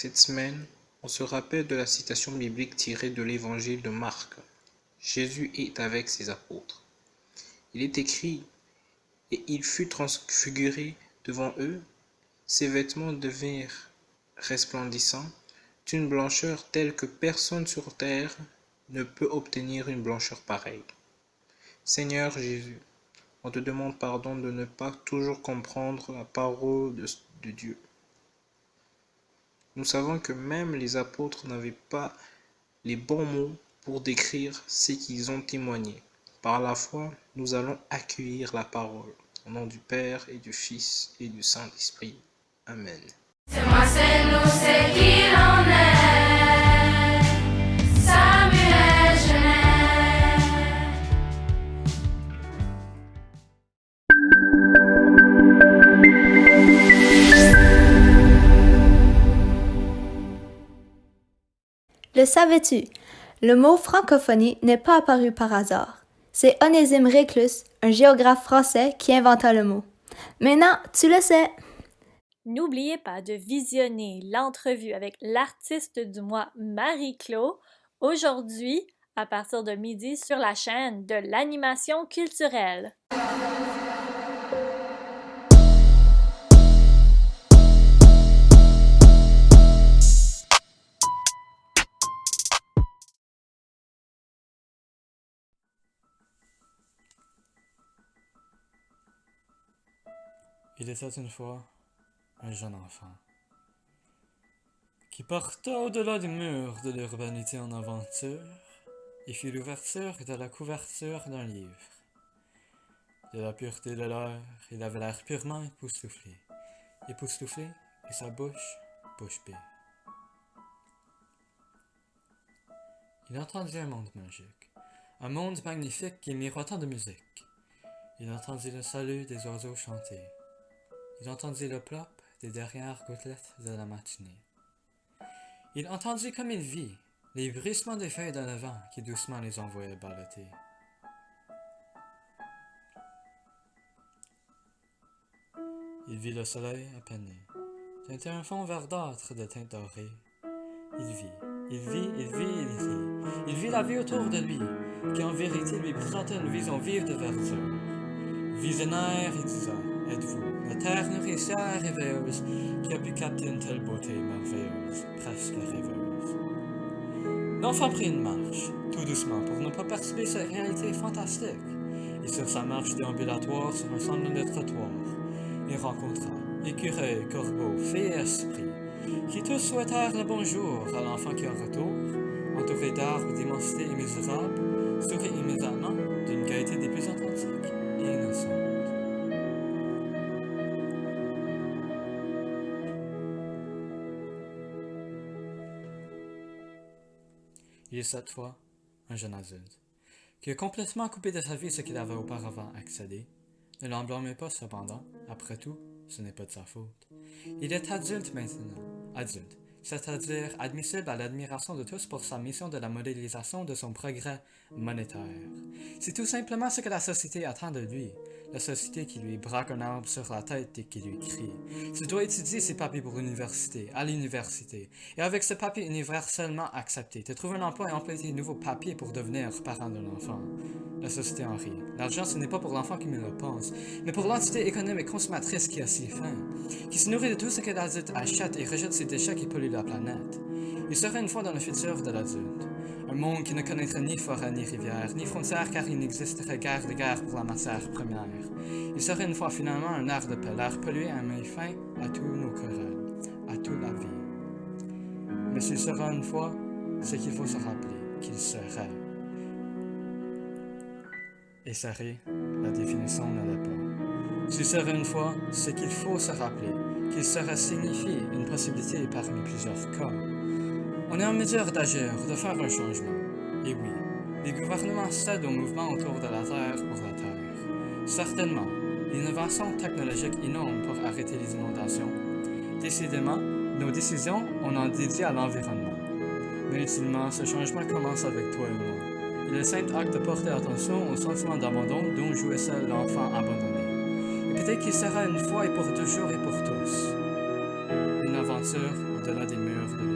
Cette semaine, on se rappelle de la citation biblique tirée de l'évangile de Marc. Jésus est avec ses apôtres. Il est écrit, et il fut transfiguré devant eux, ses vêtements devinrent resplendissants, d'une blancheur telle que personne sur terre ne peut obtenir une blancheur pareille. Seigneur Jésus, on te demande pardon de ne pas toujours comprendre la parole de Dieu. Nous savons que même les apôtres n'avaient pas les bons mots pour décrire ce qu'ils ont témoigné. Par la foi, nous allons accueillir la parole. Au nom du Père et du Fils et du Saint-Esprit. Amen. C'est moi, c'est nous, c'est qui l'on est. Samuel Genès. Le savais-tu? Le mot francophonie n'est pas apparu par hasard. C'est Onésime Réclus, un géographe français, qui inventa le mot. Maintenant, tu le sais! N'oubliez pas de visionner l'entrevue avec l'artiste du mois Marie-Claude aujourd'hui à partir de midi sur la chaîne de l'animation culturelle. Il était une fois un jeune enfant qui parta au-delà des murs de l'urbanité en aventure et fit l'ouverture de la couverture d'un livre. De la pureté de l'air, il avait l'air purement époustouflé, et sa bouche bée. Il entendit un monde magique, un monde magnifique et miroitant de musique. Il entendit le salut des oiseaux chanter. Il entendit le plop des dernières gouttelettes de la matinée. Il entendit comme il vit les bruissements des feuilles d'un vent qui doucement les envoyait balloter. Il vit le soleil à peine né, teinter un fond verdâtre de teintes dorées. Il vit la vie autour de lui, qui en vérité lui présentait une vision vive de verdure. Visionnaire, il disait, êtes-vous la terre nourricière et rêveuse qui a pu capter une telle beauté merveilleuse, presque rêveuse. L'enfant prit une marche, tout doucement, pour ne pas perturber cette réalité fantastique, et sur sa marche déambulatoire sur un semblant de trottoir, il rencontra écureuils, corbeaux, fées et esprits, qui tous souhaitèrent le bonjour à l'enfant qui en retour, entouré d'arbres d'immensité immesurable, sourit immédiatement d'une gaieté des plus authentiques et innocente. Il est cette fois un jeune adulte, qui a complètement coupé de sa vie ce qu'il avait auparavant accédé. Ne l'en blâmez pas cependant, après tout, ce n'est pas de sa faute. Il est adulte maintenant, adulte, c'est-à-dire admissible à l'admiration de tous pour sa mission de la modélisation de son progrès monétaire. C'est tout simplement ce que la société attend de lui, la société qui lui braque un arbre sur la tête et qui lui crie. Il doit étudier ses papiers pour l'université, à l'université, et avec ce papier universellement accepté, te trouver un emploi et employer tes nouveaux papiers pour devenir parent d'un enfant. La société en rit. L'argent, ce n'est pas pour l'enfant qui me le pense, mais pour l'entité économique consommatrice qui a si faim, qui se nourrit de tout ce que l'adulte achète et rejette ses déchets qui polluent la planète. Il serait une fois dans le futur de l'adulte. Un monde qui ne connaîtrait ni forêt, ni rivière, ni frontières, car il n'existerait guère de guerre pour la matière première. Il serait une fois finalement un air de paix, l'air pollué à main fin à tous nos querelles, à toute la vie. Mais s'il sera une fois, c'est qu'il faut se rappeler qu'il serait. Et serait, la définition ne l'est pas. S'il serait une fois, c'est qu'il faut se rappeler qu'il serait signifié une possibilité parmi plusieurs cas. On est en mesure d'agir, de faire un changement. Et oui, les gouvernements cèdent au mouvement autour de la Terre pour la Terre. Certainement, l'innovation technologique innove pour arrêter les inondations. Décidément, nos décisions, on en dédie à l'environnement. Mais ultimement, ce changement commence avec toi et moi. Et le simple acte de porter attention au sentiment d'abandon dont jouissait l'enfant abandonné. Et peut-être qu'il sera une fois et pour toujours et pour tous. Une aventure au-delà des murs de